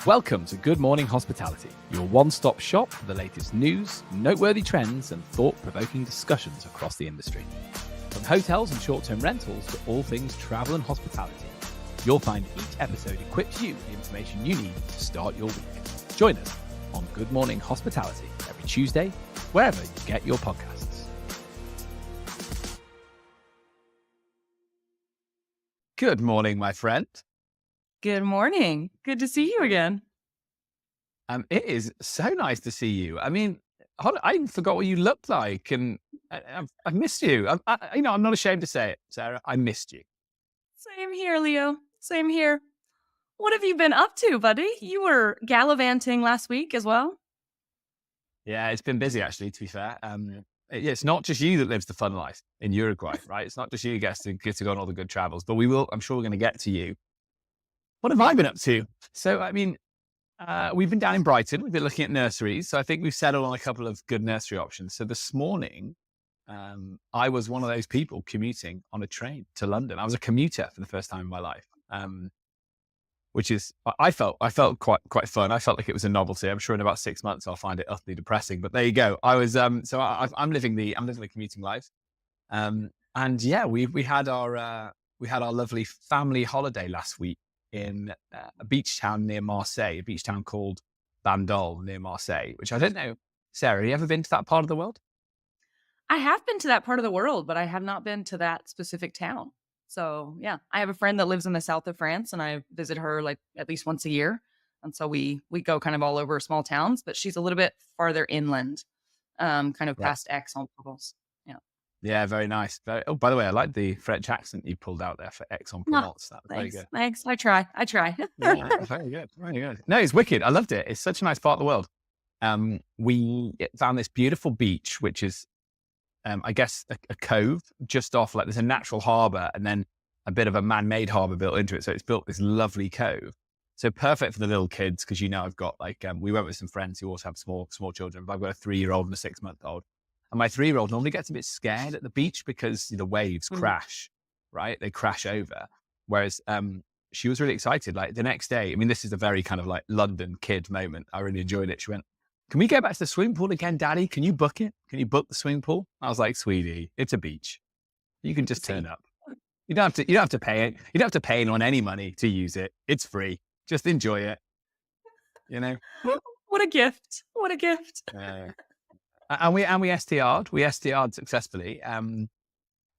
Welcome to Good Morning Hospitality, your one-stop shop for the latest news, noteworthy trends, and thought-provoking discussions across the industry. From hotels and short-term rentals to all things travel and hospitality, you'll find each episode equips you with the information you need to start your week. Join us on Good Morning Hospitality every Tuesday, wherever you get your podcasts. Good morning, my friend. Good morning. Good to see you again. It is so nice to see you. I mean, I even forgot what you looked like, and I've missed you. I'm not ashamed to say it, Sarah. I missed you. Same here, Leo. Same here. What have you been up to, buddy? You were gallivanting last week as well. Yeah, it's been busy actually. To be fair, it's not just you that lives the fun life in Uruguay, right? It's not just you who gets to go on all the good travels, but we will. I'm sure we're going to get to you. What have I been up to? So, I mean, we've been down in Brighton. We've been looking at nurseries. So I think we've settled on a couple of good nursery options. So this morning, I was one of those people commuting on a train to London. I was a commuter for the first time in my life, which is, I felt quite fun. I felt like it was a novelty. I'm sure in about 6 months, I'll find it utterly depressing, but there you go. I was, I'm living the commuting life. And yeah, we had our lovely family holiday last week in a beach town near Marseille, a beach town called Bandol near Marseille, which I don't know. Sarah, have you ever been to that part of the world? I have been to that part of the world, but I have not been to that specific town. So yeah, I have a friend that lives in the south of France, and I visit her like at least once a year. And so we go kind of all over small towns, but she's a little bit farther inland, kind of past Aix-en-Provence. Yeah, very nice. Oh, by the way, I like the French accent you pulled out there for Aix-en-Provence. That was very good. Thanks. I try. Yeah, very good. Very good. No, it's wicked. I loved it. It's such a nice part of the world. We found this beautiful beach, which is, I guess, a cove just off, like there's a natural harbour and then a bit of a man-made harbour built into it. So it's built this lovely cove. So perfect for the little kids because, I've got we went with some friends who also have small children, but I've got a 3-year-old and a 6-month-old. And my 3-year-old normally gets a bit scared at the beach because the waves crash, right? They crash over. Whereas she was really excited. Like the next day, I mean, this is a very kind of like London kid moment. I really enjoyed it. She went, "Can we go back to the swimming pool again, Daddy? Can you book it? Can you book the swimming pool?" I was like, "Sweetie, it's a beach. You can just turn up. You don't have to pay it. You don't have to pay anyone any money to use it. It's free. Just enjoy it." What a gift. What a gift. And we STR'd. We STR'd successfully.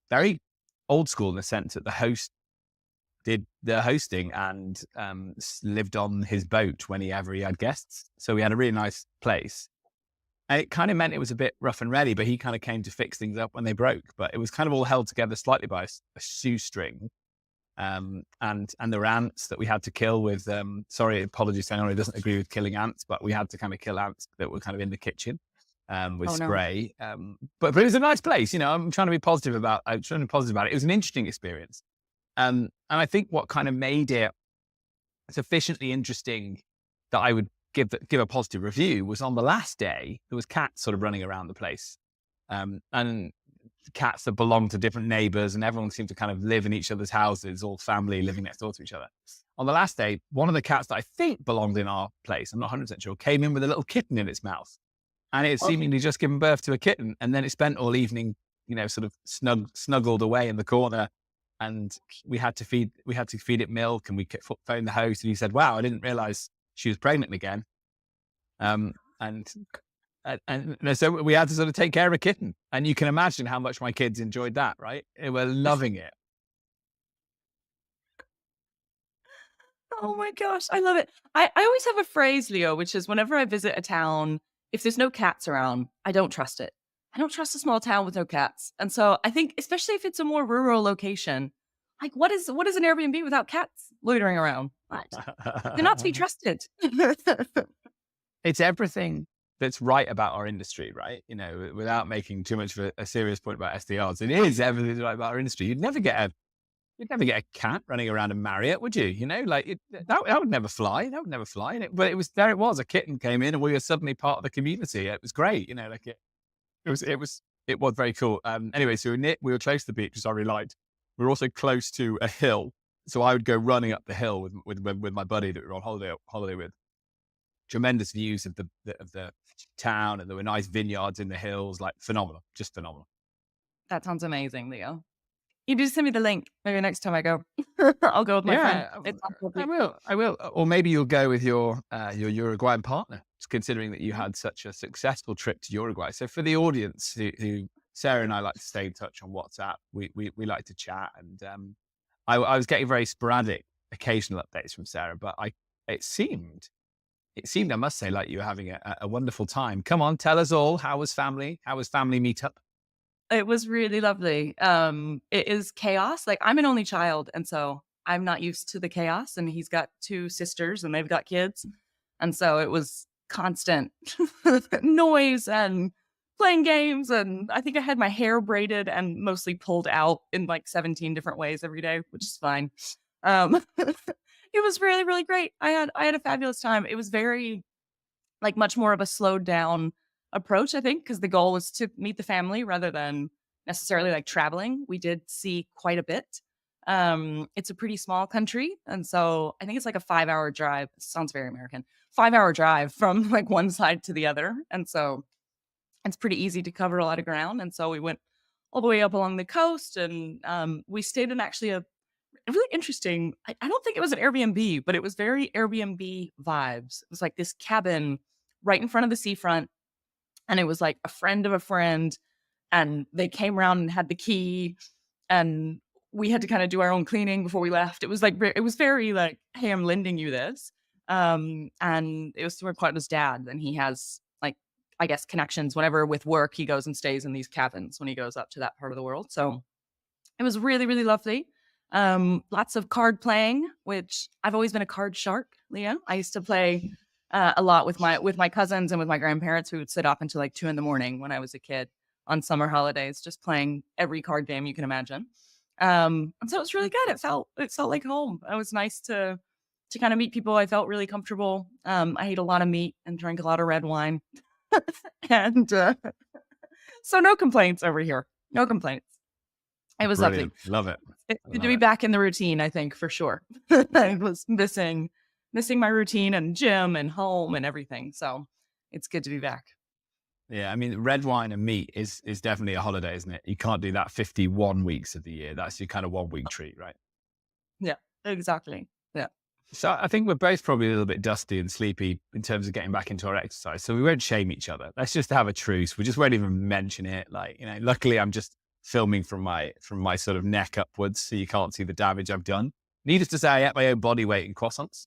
Very old school in the sense that the host did the hosting and lived on his boat whenever he had guests. So we had a really nice place. And it kind of meant it was a bit rough and ready, but he kind of came to fix things up when they broke. But it was kind of all held together slightly by a shoestring. And there were ants that we had to kill with, apologies to anyone who doesn't agree with killing ants, but we had to kind of kill ants that were kind of in the kitchen. With spray. But it was a nice place. I'm trying to be positive about it. It was an interesting experience. And I think what kind of made it sufficiently interesting that I would give a positive review was on the last day, there was cats sort of running around the place. And cats that belonged to different neighbors, and everyone seemed to kind of live in each other's houses, all family living next door to each other. On the last day, one of the cats that I think belonged in our place, I'm not 100% sure, came in with a little kitten in its mouth. And it had seemingly just given birth to a kitten. And then it spent all evening, sort of snuggled away in the corner. And we had to feed it milk, and we phoned the host, and he said, "Wow, I didn't realize she was pregnant again." And so we had to sort of take care of a kitten. And you can imagine how much my kids enjoyed that, right? They were loving it. Oh my gosh, I love it. I always have a phrase, Leo, which is whenever I visit a town, if there's no cats around, I don't trust it. I don't trust a small town with no cats. And so I think, especially if it's a more rural location, like what is an Airbnb without cats loitering around? What? They're not to be trusted. It's everything that's right about our industry, right? Without making too much of a serious point about SDRs, it is everything that's right about our industry. You'd never get a cat running around a Marriott, would you? That would never fly. That would never fly. But it was a kitten came in, and we were suddenly part of the community. It was great. It was very cool. Anyway, so we were close to the beach, which I really liked. We were also close to a hill, so I would go running up the hill with my buddy that we were on holiday with. tremendous views of the town, and there were nice vineyards in the hills, like phenomenal, just phenomenal. That sounds amazing, Leo. You do send me the link. Maybe next time I go, I'll go with my friend. Yeah, It sounds I lovely. will. I will. Or maybe you'll go with your Uruguayan partner, considering that you had such a successful trip to Uruguay. So for the audience who Sarah and I like to stay in touch on WhatsApp, we like to chat, and I was getting very sporadic, occasional updates from Sarah, but it seemed I must say, like you were having a wonderful time. Come on, tell us all. How was family? How was family meetup? It was really lovely. It is chaos. Like, I'm an only child, and so I'm not used to the chaos. And he's got two sisters, and they've got kids, and so it was constant noise and playing games. And I think I had my hair braided and mostly pulled out in like 17 different ways every day, which is fine. It was really, really great. I had a fabulous time. It was very like much more of a slowed down approach, I think, because the goal was to meet the family rather than necessarily like traveling. We did see quite a bit. It's a pretty small country. And so I think it's like a 5 hour drive. Sounds very American. 5 hour drive from like one side to the other. And so it's pretty easy to cover a lot of ground. And so we went all the way up along the coast, and we stayed in actually a really interesting, I don't think it was an Airbnb, but it was very Airbnb vibes. It was like this cabin right in front of the seafront, and it was like a friend of a friend, and they came around and had the key, and we had to kind of do our own cleaning before we left. It was like it was very like, hey, I'm lending you this. And it was to my partner's dad, and he has like, I guess, connections whenever with work. He goes and stays in these cabins when he goes up to that part of the world. So it was really, really lovely. Lots of card playing, which I've always been a card shark, Leah. I used to play a lot with my cousins and with my grandparents. We would sit up until like 2 a.m. when I was a kid on summer holidays, just playing every card game you can imagine. And so it was really good. It felt like home. It was nice to kind of meet people. I felt really comfortable. I ate a lot of meat and drank a lot of red wine, and so no complaints over here. No complaints. It was lovely. Brilliant. Love it. It's good to Love be it. back in the routine, I think, for sure. I was missing my routine and gym and home and everything. So it's good to be back. Yeah, I mean, red wine and meat is definitely a holiday, isn't it? You can't do that 51 weeks of the year. That's your kind of 1 week treat, right? Yeah, exactly. Yeah. So I think we're both probably a little bit dusty and sleepy in terms of getting back into our exercise. So we won't shame each other. Let's just have a truce. We just won't even mention it. Like, luckily I'm just filming from my sort of neck upwards, so you can't see the damage I've done. Needless to say, I ate my own body weight in croissants.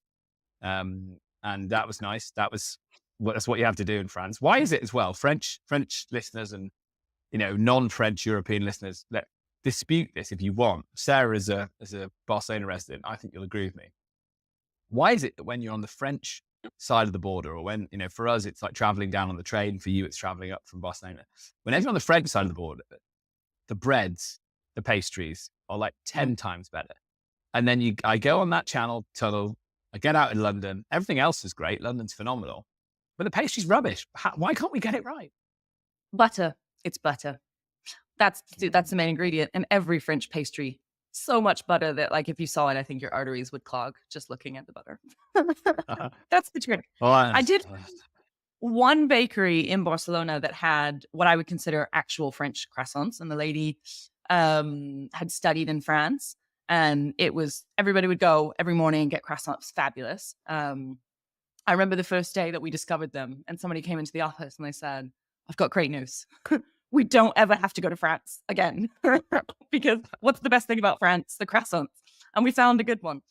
And that was nice. That's what you have to do in France. Why is it as well? French listeners and, non-French European listeners, dispute this if you want. Sarah, as a Barcelona resident, I think you'll agree with me. Why is it that when you're on the French side of the border, or when, for us, it's like traveling down on the train, for you, it's traveling up from Barcelona. Whenever you're on the French side of the border, the breads, the pastries are like 10 times better. And then I go on that tunnel, I get out in London, everything else is great. London's phenomenal, but the pastry's rubbish. Why can't we get it right? Butter. It's butter. That's the main ingredient in every French pastry. So much butter that, like, if you saw it, I think your arteries would clog just looking at the butter. That's the trick. Oh, I did one bakery in Barcelona that had what I would consider actual French croissants, and the lady had studied in France, and everybody would go every morning and get croissants. Fabulous. I remember the first day that we discovered them, and somebody came into the office and they said, "I've got great news. We don't ever have to go to France again." Because what's the best thing about France? The croissants. And we found a good one.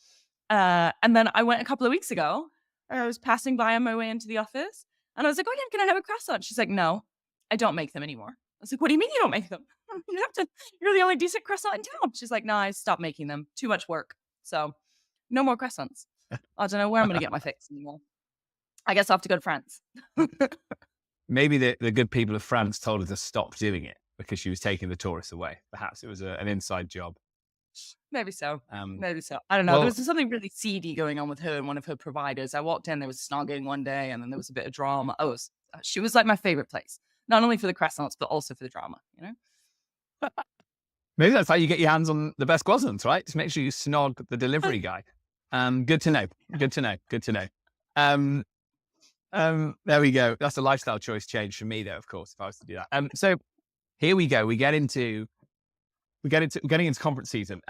And then I went a couple of weeks ago. I was passing by on my way into the office, and I was like, "Oh yeah, can I have a croissant?" She's like, "No, I don't make them anymore." I was like, "What do you mean you don't make them? You're the only decent croissant in town." She's like, "No, I stopped making them. Too much work. So no more croissants." I don't know where I'm going to get my fix anymore. I guess I'll have to go to France. Maybe the good people of France told her to stop doing it because she was taking the tourists away. Perhaps it was an inside job. Maybe so. Maybe so. I don't know. Well, there was something really seedy going on with her and one of her providers. I walked in, there was snogging one day, and then there was a bit of drama. She was like my favorite place, not only for the croissants, but also for the drama, maybe that's how you get your hands on the best croissants, right? Just make sure you snog the delivery guy. Good to know. Good to know. There we go. That's a lifestyle choice change for me, though. Of course, if I was to do that. So here we go. We're getting into conference season,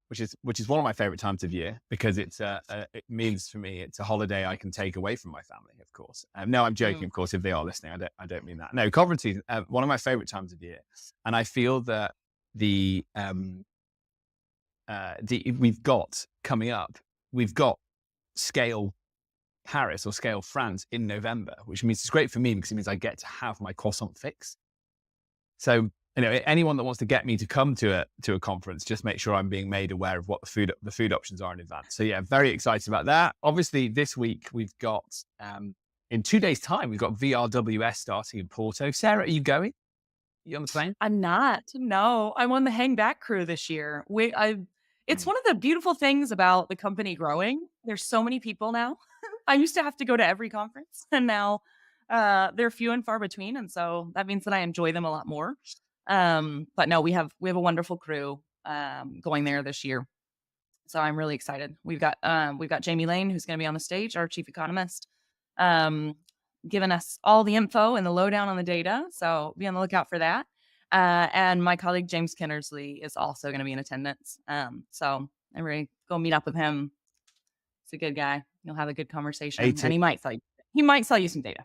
which is one of my favorite times of year because it means for me it's a holiday I can take away from my family. Of course, no, I'm joking. Of course, if they are listening, I don't mean that. No, conference season, one of my favorite times of year, and I feel that we've got coming up, we've got Scale Paris or Scale France in November, which means it's great for me because it means I get to have my croissant fix. So, anyone that wants to get me to come to a conference, just make sure I'm being made aware of what the food options are in advance. So yeah, very excited about that. Obviously, this week we've got in 2 days' time we've got VRWS starting in Porto. Sarah, are you going? You on the plane? I'm not. No, I'm on the hang back crew this year. It's one of the beautiful things about the company growing. There's so many people now. I used to have to go to every conference, and now they're few and far between, and so that means that I enjoy them a lot more. But no, we have a wonderful crew going there this year, so I'm really excited. We've got Jamie Lane, who's going to be on the stage, our chief economist, giving us all the info and the lowdown on the data. So be on the lookout for that. And my colleague James Kinnersley is also going to be in attendance. So I'm ready to go meet up with him. He's a good guy. You'll have a good conversation, and he might sell you some data.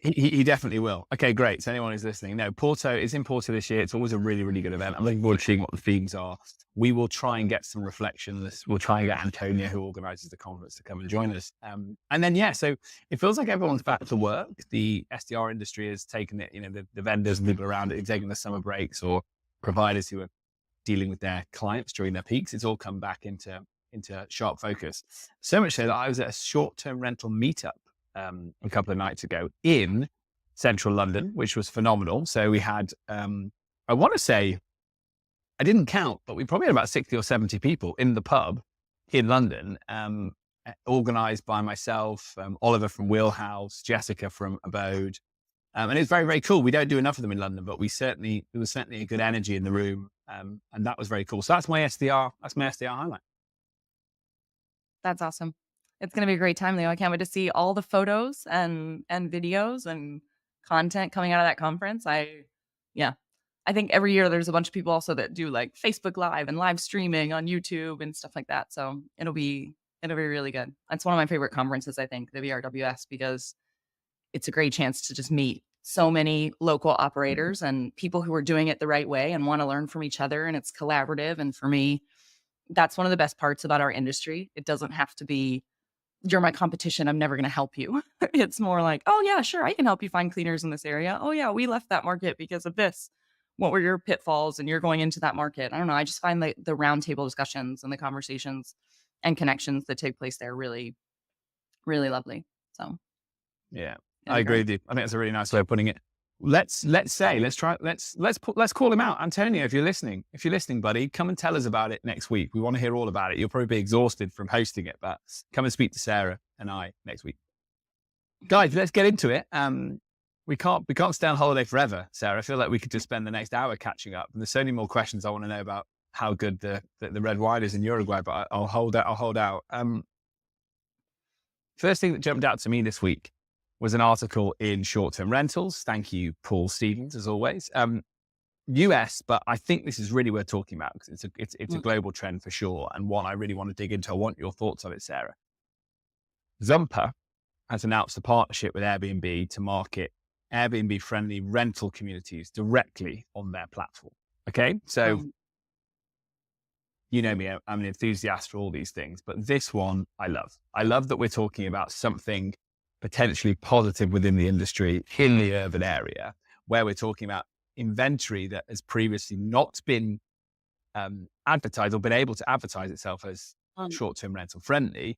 He definitely will. Okay, great. So anyone who's listening, no, Porto is in Porto this year. It's always a really, really good event. I'm looking forward to seeing what the themes are. We will try and get some reflections. We'll try and get Antonia, who organizes the conference, to come and join us. And then, yeah, so it feels like everyone's back to work. The STR industry has taken it, the vendors and people around it have taken the summer breaks, or providers who are dealing with their clients during their peaks. It's all come back into sharp focus. So much so that I was at a short-term rental meetup a couple of nights ago in central London, which was phenomenal. So we had, I want to say, I didn't count, but we probably had about 60 or 70 people in the pub in London, organized by myself, Oliver from Wheelhouse, Jessica from Abode. And it's very, very cool. We don't do enough of them in London, but there was certainly a good energy in the room. And that was very cool. So that's my SDR highlight. That's awesome. It's going to be a great time, Leo. I can't wait to see all the photos and videos and content coming out of that conference. I think every year there's a bunch of people also that do like Facebook Live and live streaming on YouTube and stuff like that. So it'll be really good. It's one of my favorite conferences, I think, the VRWS, because it's a great chance to just meet so many local operators and people who are doing it the right way and want to learn from each other. And it's collaborative. And for me, that's one of the best parts about our industry. It doesn't have to be, you're my competition, I'm never going to help you. It's more like, oh yeah, sure, I can help you find cleaners in this area. Oh yeah, we left that market because of this. What were your pitfalls? And you're going into that market. I don't know. I just find the roundtable discussions and the conversations and connections that take place there really, really lovely. So yeah, I agree with you. I think that's a really nice way of putting it. Let's call him out. Antonio, if you're listening, buddy, come and tell us about it next week. We want to hear all about it. You'll probably be exhausted from hosting it, but come and speak to Sarah and I next week. Guys, let's get into it. We can't stay on holiday forever, Sarah. I feel like we could just spend the next hour catching up. And there's so many more questions I want to know about how good the red wine is in Uruguay, but I'll hold out. First thing that jumped out to me this week was an article in Short-Term Rentals. Thank you, Paul Stevens, as always. US, but I think this is really worth talking about because it's a global trend for sure, and one I really want to dig into. I want your thoughts on it, Sarah. Zumper has announced a partnership with Airbnb to market Airbnb-friendly rental communities directly on their platform. Okay, so you know me, I'm an enthusiast for all these things, but this one I love. I love that we're talking about something potentially positive within the industry in the urban area, where we're talking about inventory that has previously not been advertised or been able to advertise itself as short-term rental friendly.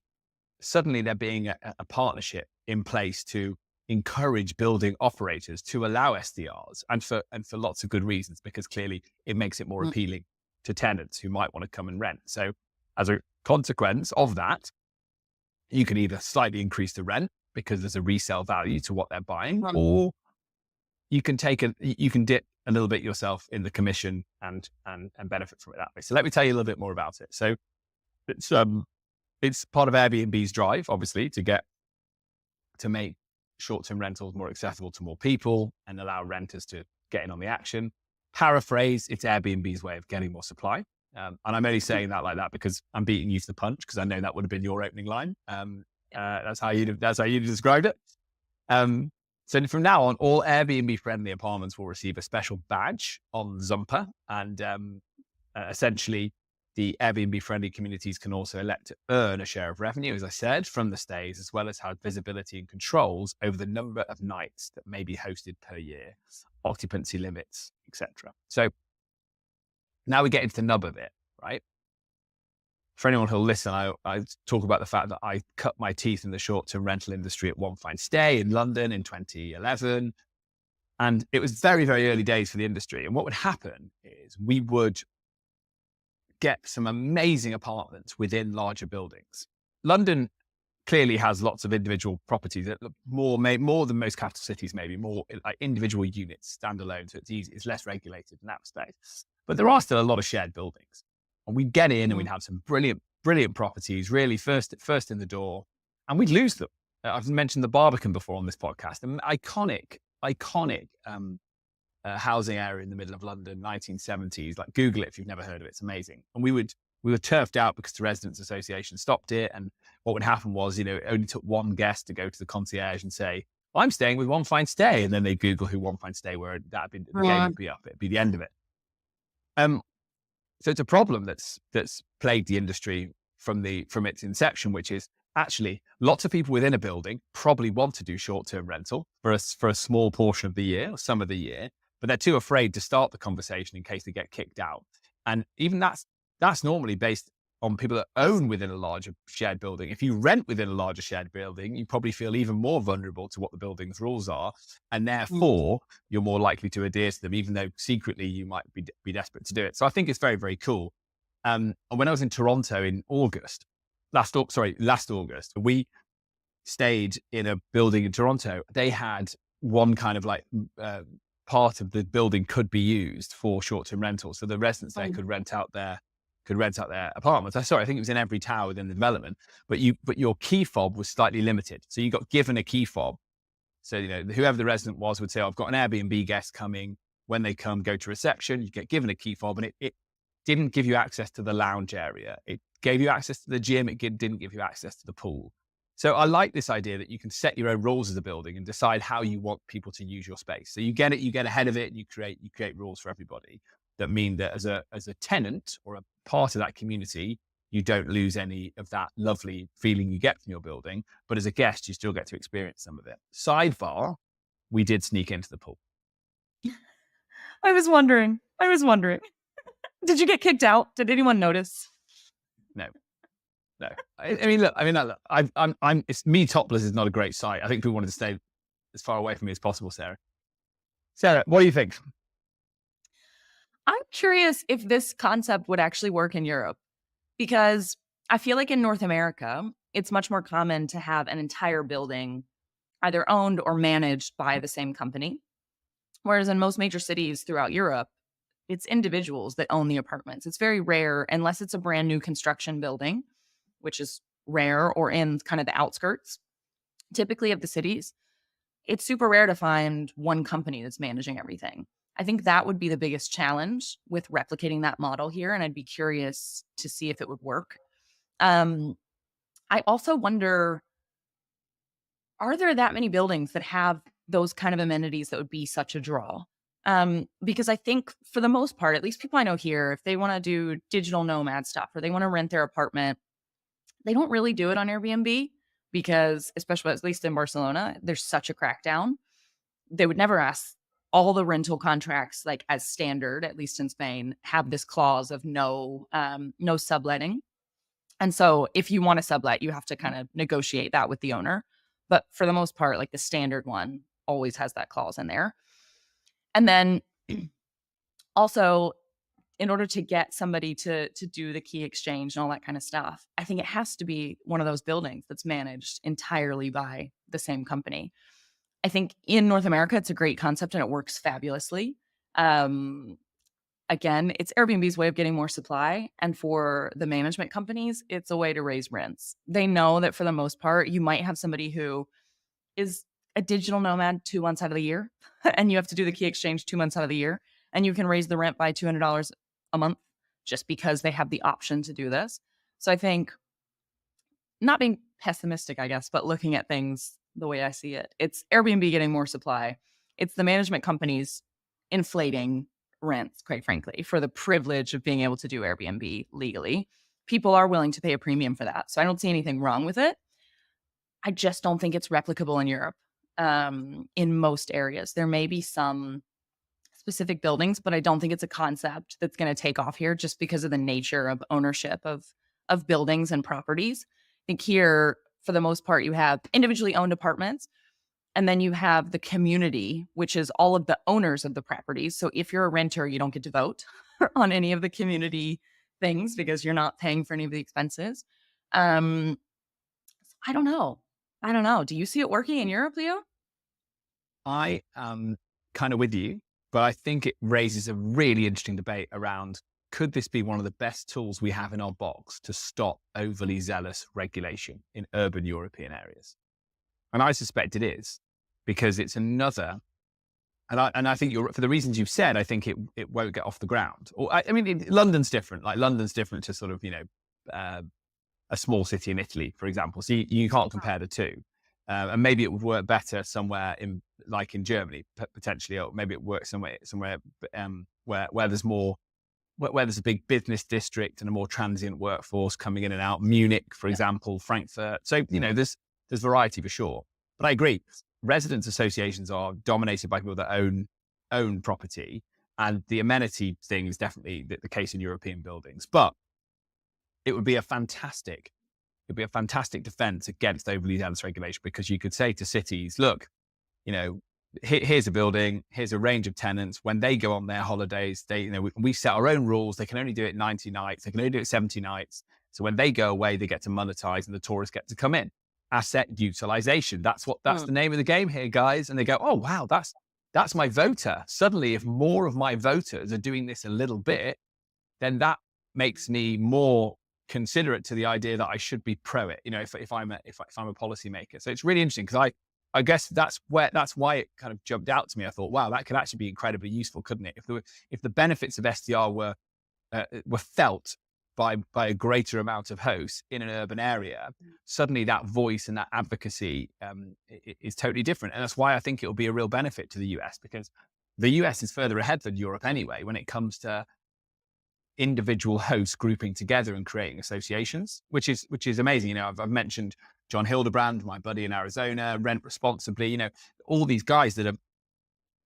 Suddenly there being a partnership in place to encourage building operators to allow SDRs, and for lots of good reasons, because clearly it makes it more appealing to tenants who might want to come and rent. So as a consequence of that, you can either slightly increase the rent because there's a resale value to what they're buying, or you can dip a little bit yourself in the commission and benefit from it that way. So let me tell you a little bit more about it. So it's part of Airbnb's drive, obviously, to get to make short-term rentals more accessible to more people and allow renters to get in on the action. Paraphrase, it's Airbnb's way of getting more supply. And I'm only saying that like that because I'm beating you to the punch, because I know that would have been your opening line. That's how you described it. So from now on, all Airbnb-friendly apartments will receive a special badge on Zumper, and essentially, the Airbnb-friendly communities can also elect to earn a share of revenue, as I said, from the stays, as well as have visibility and controls over the number of nights that may be hosted per year, occupancy limits, etc. So now we get into the nub of it, right? For anyone who'll listen, I talk about the fact that I cut my teeth in the short-term rental industry at One Fine Stay in London in 2011. And it was very, very early days for the industry. And what would happen is we would get some amazing apartments within larger buildings. London clearly has lots of individual properties that look more than most capital cities, maybe more like individual units, standalone. So it's easy, it's less regulated in that respect. But there are still a lot of shared buildings. And we'd get in and we'd have some brilliant, brilliant properties, really first in the door, and we'd lose them. I've mentioned the Barbican before on this podcast, an iconic housing area in the middle of London, 1970s. Like, Google it if you've never heard of it. It's amazing. And we were turfed out because the Residents Association stopped it. And what would happen was, it only took one guest to go to the concierge and say, I'm staying with One Fine Stay. And then they Google who One Fine Stay were. The game would be up. It'd be the end of it. So it's a problem that's plagued the industry from its inception, which is actually lots of people within a building probably want to do short-term rental for a small portion of the year or some of the year, but they're too afraid to start the conversation in case they get kicked out. And even that's normally based on people that own within a larger shared building. If you rent within a larger shared building, you probably feel even more vulnerable to what the building's rules are. And therefore, you're more likely to adhere to them, even though secretly you might be desperate to do it. So I think it's very, very cool. And when I was in Toronto in last August, we stayed in a building in Toronto. They had one kind of part of the building could be used for short-term rentals. So the residents there could rent out their apartments. I think it was in every tower within the development, but your key fob was slightly limited. So you got given a key fob. So, whoever the resident was would say, I've got an Airbnb guest coming. When they come, go to reception, you get given a key fob, and it didn't give you access to the lounge area. It gave you access to the gym. It didn't give you access to the pool. So I like this idea that you can set your own rules as a building and decide how you want people to use your space. So you get ahead of it, and you create rules for everybody that mean that as a tenant or a part of that community, you don't lose any of that lovely feeling you get from your building. But as a guest, you still get to experience some of it. Sidebar, we did sneak into the pool. I was wondering. Did you get kicked out? Did anyone notice? No. It's me topless is not a great sight. I think people wanted to stay as far away from me as possible, Sarah. Sarah, what do you think? I'm curious if this concept would actually work in Europe, because I feel like in North America, it's much more common to have an entire building either owned or managed by the same company. Whereas in most major cities throughout Europe, it's individuals that own the apartments. It's very rare, unless it's a brand new construction building, which is rare, or in kind of the outskirts, typically of the cities. It's super rare to find one company that's managing everything. I think that would be the biggest challenge with replicating that model here. And I'd be curious to see if it would work. I also wonder, are there that many buildings that have those kind of amenities that would be such a draw? Because I think for the most part, at least people I know here, if they want to do digital nomad stuff or they want to rent their apartment, they don't really do it on Airbnb because, especially at least in Barcelona, there's such a crackdown. They would never ask. All the rental contracts, like as standard, at least in Spain, have this clause of no subletting. And so if you want to sublet, you have to kind of negotiate that with the owner. But for the most part, like the standard one always has that clause in there. And then also, in order to get somebody to do the key exchange and all that kind of stuff, I think it has to be one of those buildings that's managed entirely by the same company. I think in North America, it's a great concept and it works fabulously. Again, it's Airbnb's way of getting more supply. And for the management companies, it's a way to raise rents. They know that for the most part, you might have somebody who is a digital nomad 2 months out of the year, and you have to do the key exchange 2 months out of the year, and you can raise the rent by $200 a month just because they have the option to do this. So I think, not being pessimistic, I guess, but looking at things the way I see it, it's Airbnb getting more supply. It's the management companies inflating rents, quite frankly, for the privilege of being able to do Airbnb legally. People are willing to pay a premium for that. So I don't see anything wrong with it. I just don't think it's replicable in Europe, in most areas. There may be some specific buildings, but I don't think it's a concept that's going to take off here just because of the nature of ownership of buildings and properties. I think here, for the most part, you have individually owned apartments, and then you have the community, which is all of the owners of the properties. So if you're a renter, you don't get to vote on any of the community things because you're not paying for any of the expenses. Um, I don't know. I don't know. Do you see it working in Europe, Leo? I am kind of with you, but I think it raises a really interesting debate around, could this be one of the best tools we have in our box to stop overly zealous regulation in urban European areas? And I suspect it is, because it's another, and I think for the reasons you've said, I think it won't get off the ground. Or I mean, London's different. Like London's different to sort of, a small city in Italy, for example. So you can't compare the two. And maybe it would work better somewhere like in Germany, potentially, or maybe it works somewhere where there's more, where there's a big business district and a more transient workforce coming in and out. Munich, for example, Frankfurt. So, there's variety for sure. But I agree, residents associations are dominated by people that own property, and the amenity thing is definitely the case in European buildings. But it would be a fantastic defense against overly zealous regulation, because you could say to cities, look, here's a building, here's a range of tenants. When they go on their holidays, we set our own rules. They can only do it 90 nights. They can only do it 70 nights. So when they go away, they get to monetize and the tourists get to come in. Asset utilization. That's the name of the game here, guys. And they go, oh, wow, that's my voter. Suddenly, if more of my voters are doing this a little bit, then that makes me more considerate to the idea that I should be pro it, if I'm a policymaker. So it's really interesting, because I guess that's why it kind of jumped out to me. I thought, wow, that could actually be incredibly useful, couldn't it? If the benefits of STR were felt by a greater amount of hosts in an urban area, suddenly that voice and that advocacy is totally different. And that's why I think it will be a real benefit to the US, because the US is further ahead than Europe anyway when it comes to individual hosts grouping together and creating associations, which is amazing. I've mentioned John Hildebrand, my buddy in Arizona, Rent Responsibly, all these guys that are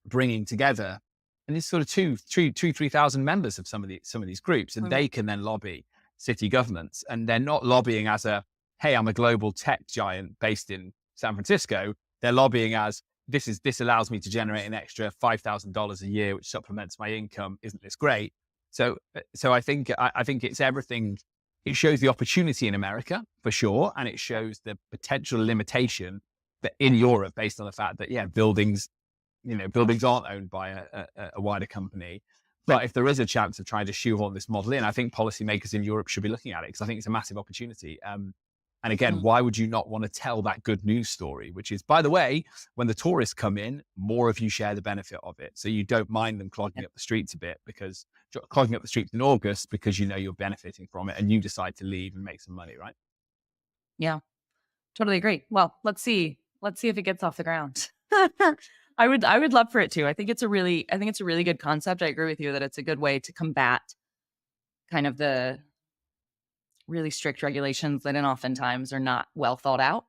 bringing together, and it's sort of 3,000 members of some of these groups, and they can then lobby city governments. And they're not lobbying as hey, I'm a global tech giant based in San Francisco. They're lobbying as, this allows me to generate an extra $5,000 a year, which supplements my income. Isn't this great? So I think it's everything. It shows the opportunity in America for sure, and it shows the potential limitation that in Europe, based on the fact that buildings aren't owned by a wider company. But if there is a chance of trying to shoehorn this model in, I think policymakers in Europe should be looking at it, because I think it's a massive opportunity. And again, why would you not want to tell that good news story, which is, by the way, when the tourists come in, more of you share the benefit of it. So you don't mind them clogging up the streets in August, because you're benefiting from it, and you decide to leave and make some money, right? Yeah, totally agree. Well, let's see if it gets off the ground. I would love for it to. I think it's a really good concept. I agree with you that it's a good way to combat kind of the really strict regulations that oftentimes are not well thought out.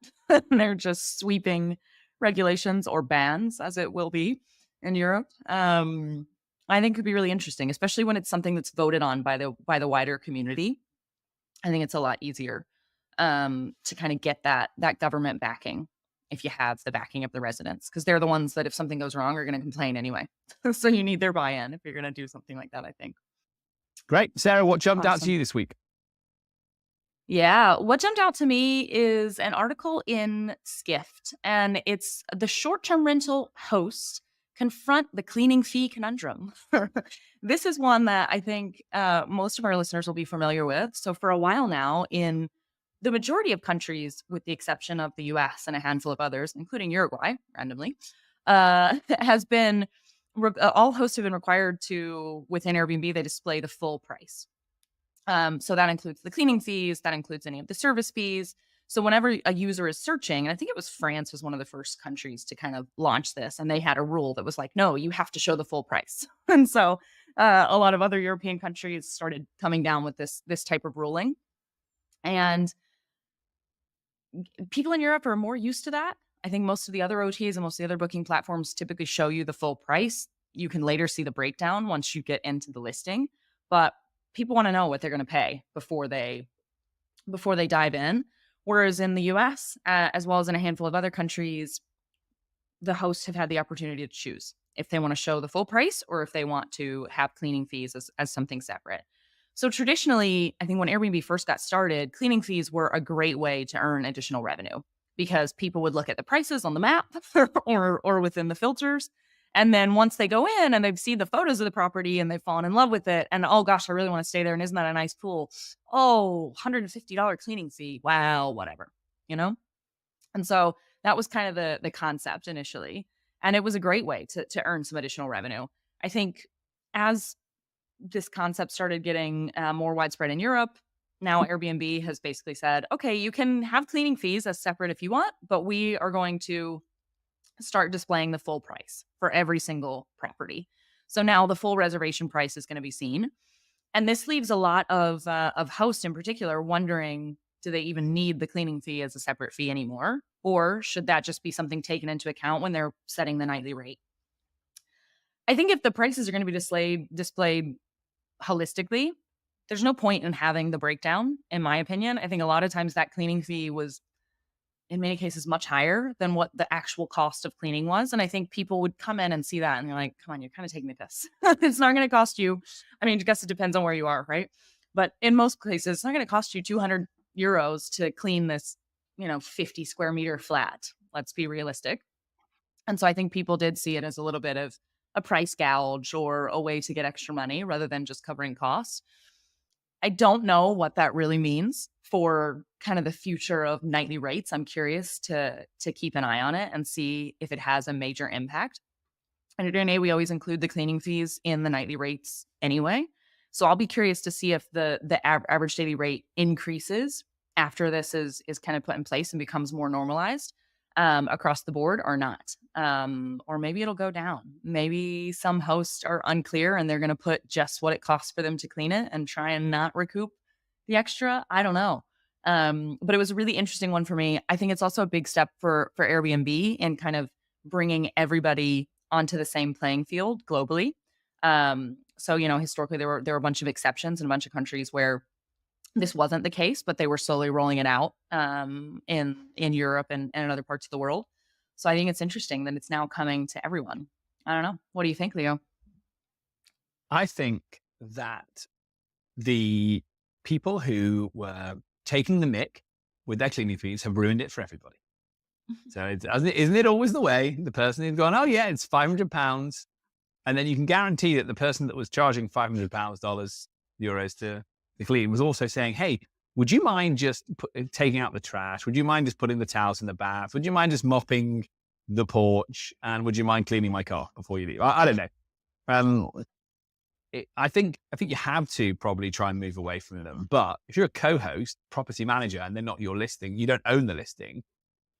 They're just sweeping regulations or bans, as it will be in Europe. I think could be really interesting, especially when it's something that's voted on by the wider community. I think it's a lot easier to kind of get that government backing if you have the backing of the residents, because they're the ones that, if something goes wrong, are going to complain anyway. So you need their buy-in if you're going to do something like that, I think. Great. Sarah, what jumped out to you this week? Yeah, what jumped out to me is an article in Skift, and it's the short-term rental hosts confront the cleaning fee conundrum. This is one that I think most of our listeners will be familiar with. So for a while now, in the majority of countries, with the exception of the US and a handful of others, including Uruguay, randomly, has been all hosts have been required to, within Airbnb, they display the full price. So that includes the cleaning fees, that includes any of the service fees. So whenever a user is searching, and I think it was France was one of the first countries to kind of launch this, and they had a rule that was like, no, you have to show the full price. And so a lot of other European countries started coming down with this type of ruling, and people in Europe are more used to that. I think most of the other OTAs and most of the other booking platforms typically show you the full price. You can later see the breakdown once you get into the listing, but people want to know what they're going to pay before they dive in. Whereas in the US, as well as in a handful of other countries, the hosts have had the opportunity to choose if they want to show the full price or if they want to have cleaning fees as something separate. So traditionally, I think when Airbnb first got started, cleaning fees were a great way to earn additional revenue because people would look at the prices on the map or within the filters. And then once they go in and they've seen the photos of the property and they've fallen in love with it, and oh gosh, I really want to stay there. And isn't that a nice pool? Oh, $150 cleaning fee. Wow, whatever, you know? And so that was kind of the concept initially. And it was a great way to earn some additional revenue. I think as this concept started getting more widespread in Europe, now Airbnb has basically said, okay, you can have cleaning fees as separate if you want, but we are going to start displaying the full price for every single property. So now the full reservation price is going to be seen. And this leaves a lot of hosts in particular wondering, do they even need the cleaning fee as a separate fee anymore? Or should that just be something taken into account when they're setting the nightly rate? I think if the prices are going to be displayed holistically, there's no point in having the breakdown, in my opinion. I think a lot of times that cleaning fee was, in many cases, much higher than what the actual cost of cleaning was. And I think people would come in and see that and they're like, come on, you're kind of taking the piss. It's not going to cost you. I mean, I guess it depends on where you are, right? But in most places, it's not going to cost you 200 euros to clean this, 50 square meter flat. Let's be realistic. And so I think people did see it as a little bit of a price gouge or a way to get extra money rather than just covering costs. I don't know what that really means for kind of the future of nightly rates. I'm curious to keep an eye on it and see if it has a major impact. And at DNA, we always include the cleaning fees in the nightly rates anyway. So I'll be curious to see if the average daily rate increases after this is kind of put in place and becomes more normalized across the board or not. Or maybe it'll go down. Maybe some hosts are unclear and they're going to put just what it costs for them to clean it and try and not recoup the extra. I don't know. But it was a really interesting one for me. I think it's also a big step for Airbnb in kind of bringing everybody onto the same playing field globally. So, historically there were a bunch of exceptions in a bunch of countries where this wasn't the case, but they were slowly rolling it out in Europe and in other parts of the world. So I think it's interesting that it's now coming to everyone. I don't know. What do you think, Leo? I think that the people who were taking the mick with their cleaning fees have ruined it for everybody. So isn't it always the way? The person who's gone, oh yeah, it's £500. And then you can guarantee that the person that was charging $500 euros to clean was also saying, hey, would you mind just taking out the trash? Would you mind just putting the towels in the bath? Would you mind just mopping the porch? And would you mind cleaning my car before you leave? I don't know. I think you have to probably try and move away from them. But if you're a co-host, property manager, and they're not your listing, you don't own the listing,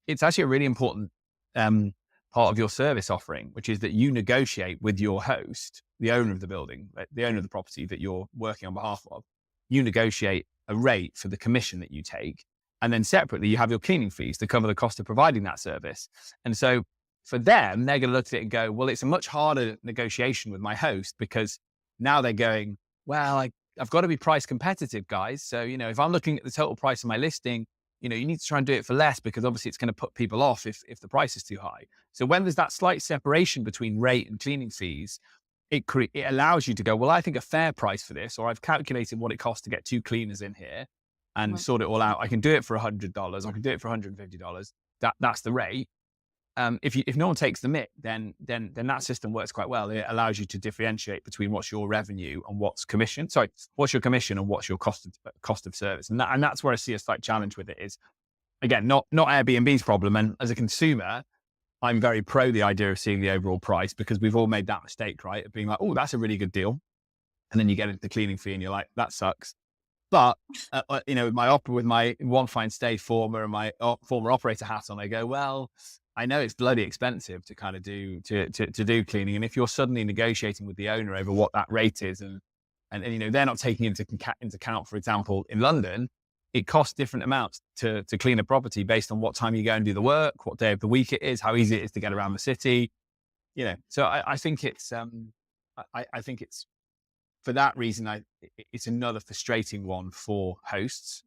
it's actually a really important part of your service offering, which is that you negotiate with your host, the owner of the building, the owner of the property that you're working on behalf of. You negotiate a rate for the commission that you take. And then separately, you have your cleaning fees to cover the cost of providing that service. And so for them, they're going to look at it and go, well, it's a much harder negotiation with my host because now they're going, well, I've got to be price competitive, guys. So, if I'm looking at the total price of my listing, you need to try and do it for less because obviously it's going to put people off if the price is too high. So when there's that slight separation between rate and cleaning fees, it allows you to go, well, I think a fair price for this, or I've calculated what it costs to get 2 cleaners in here and sort it all out. I can do it for $100. I can do it for $150. That's the rate. if no one takes the mick, then that system works quite well. It allows you to differentiate between what's your revenue and what's commission. Sorry, what's your commission and what's your cost of service. And that's where I see a slight challenge with it is, again, not Airbnb's problem. And as a consumer, I'm very pro the idea of seeing the overall price, because we've all made that mistake, right? Of being like, oh, that's a really good deal. And then you get into the cleaning fee and you're like, that sucks. But, with my One Fine Stay former and my former operator hat on, I go, well, I know it's bloody expensive to kind of do cleaning. And if you're suddenly negotiating with the owner over what that rate is, and they're not taking into account, for example, in London, it costs different amounts to clean a property based on what time you go and do the work, what day of the week it is, how easy it is to get around the city. So I think it's I think it's for that reason, it's another frustrating one for hosts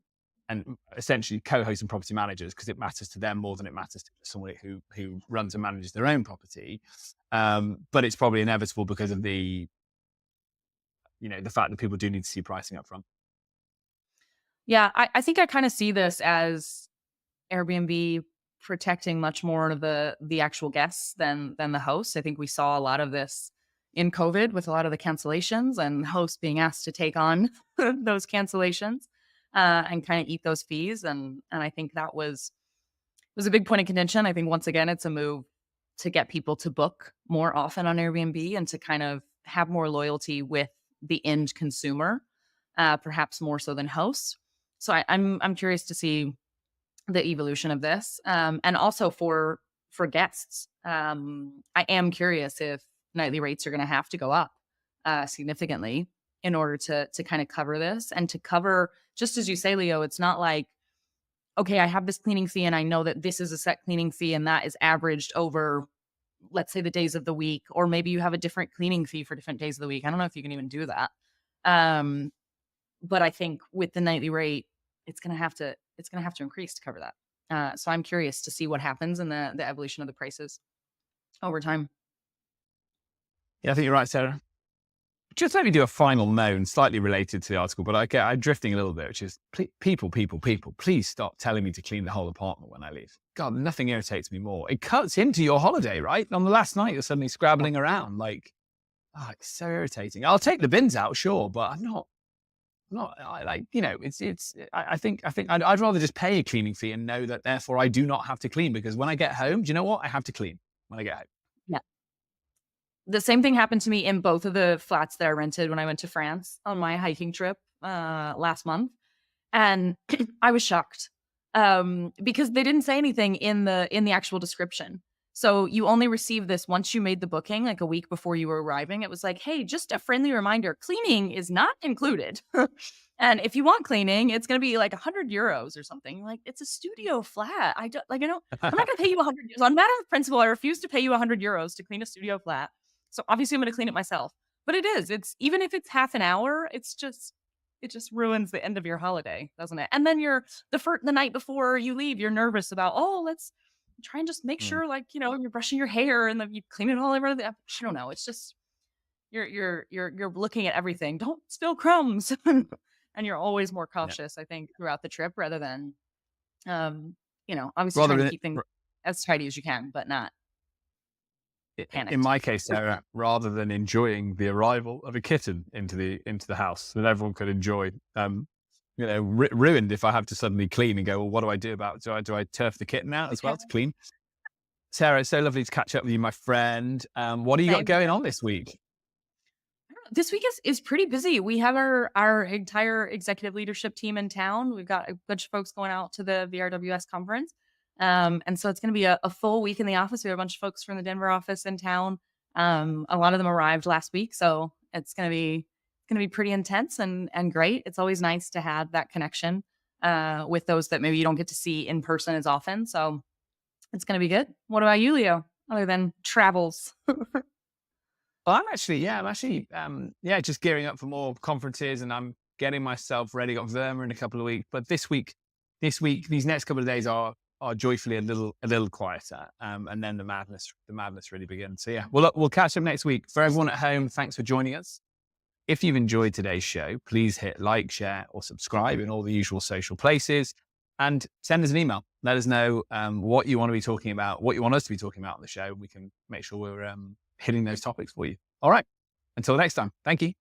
and essentially co-hosts and property managers, because it matters to them more than it matters to someone who runs and manages their own property. But it's probably inevitable because of the fact that people do need to see pricing up front. Yeah, I think I kind of see this as Airbnb protecting much more of the actual guests than the hosts. I think we saw a lot of this in COVID with a lot of the cancellations and hosts being asked to take on those cancellations and kind of eat those fees. And I think that was a big point of contention. I think once again, it's a move to get people to book more often on Airbnb and to kind of have more loyalty with the end consumer, perhaps more so than hosts. So I'm curious to see the evolution of this, and also for guests. I am curious if nightly rates are going to have to go up significantly in order to kind of cover this, and to cover, just as you say, Leo. It's not like, okay, I have this cleaning fee and I know that this is a set cleaning fee and that is averaged over, let's say, the days of the week, or maybe you have a different cleaning fee for different days of the week. I don't know if you can even do that. But I think with the nightly rate, it's going to have to increase to cover that. So I'm curious to see what happens in the evolution of the prices over time. Yeah, I think you're right, Sarah. Just let me do a final moan, slightly related to the article, but I'm drifting a little bit, which is people, please stop telling me to clean the whole apartment when I leave. God, nothing irritates me more. It cuts into your holiday, right? On the last night, you're suddenly scrabbling around. Like, it's so irritating. I'll take the bins out, sure, but I'm not, I think I'd rather just pay a cleaning fee and know that therefore I do not have to clean, because when I get home, do you know what? I have to clean when I get home. Yeah. The same thing happened to me in both of the flats that I rented when I went to France on my hiking trip last month. And I was shocked because they didn't say anything in the actual description. So you only receive this once you made the booking, like a week before you were arriving. It was like, hey, just a friendly reminder, cleaning is not included. And if you want cleaning, it's going to be like €100 or something. Like, it's a studio flat. I'm not going to pay you €100. On matter of principle, I refuse to pay you €100 to clean a studio flat. So obviously I'm going to clean it myself. But it's even if it's half an hour, it just ruins the end of your holiday, doesn't it? And then the night before you leave, you're nervous about, let's try and just make sure, you're brushing your hair and then you clean it all over. I don't know. It's just you're looking at everything. Don't spill crumbs, and you're always more cautious, I think, throughout the trip, rather than, obviously trying to keep things as tidy as you can, but not panicked. In my case, Sarah, rather than enjoying the arrival of a kitten into the house that everyone could enjoy, ruined if I have to suddenly clean and go, well, what do I do about it? Do I turf the kitten out as well to clean? Sarah, it's so lovely to catch up with you, my friend. What do you got going on this week? This week is pretty busy. We have our entire executive leadership team in town. We've got a bunch of folks going out to the VRWS conference. And so it's going to be a full week in the office. We have a bunch of folks from the Denver office in town. A lot of them arrived last week. So it's going to be pretty intense and great. It's always nice to have that connection with those that maybe you don't get to see in person as often. So it's going to be good. What about you, Leo, other than travels? Well, I'm actually just gearing up for more conferences, and I'm getting myself ready. Got Verma in a couple of weeks, but this week, these next couple of days are joyfully a little quieter, and then the madness really begins. So yeah, we'll catch up next week. For everyone at home, thanks for joining us. If you've enjoyed today's show, please hit like, share, or subscribe in all the usual social places. and send us an email. Let us know what you want to be talking about, what you want us to be talking about on the show. We can make sure we're hitting those topics for you. All right. Until next time. Thank you.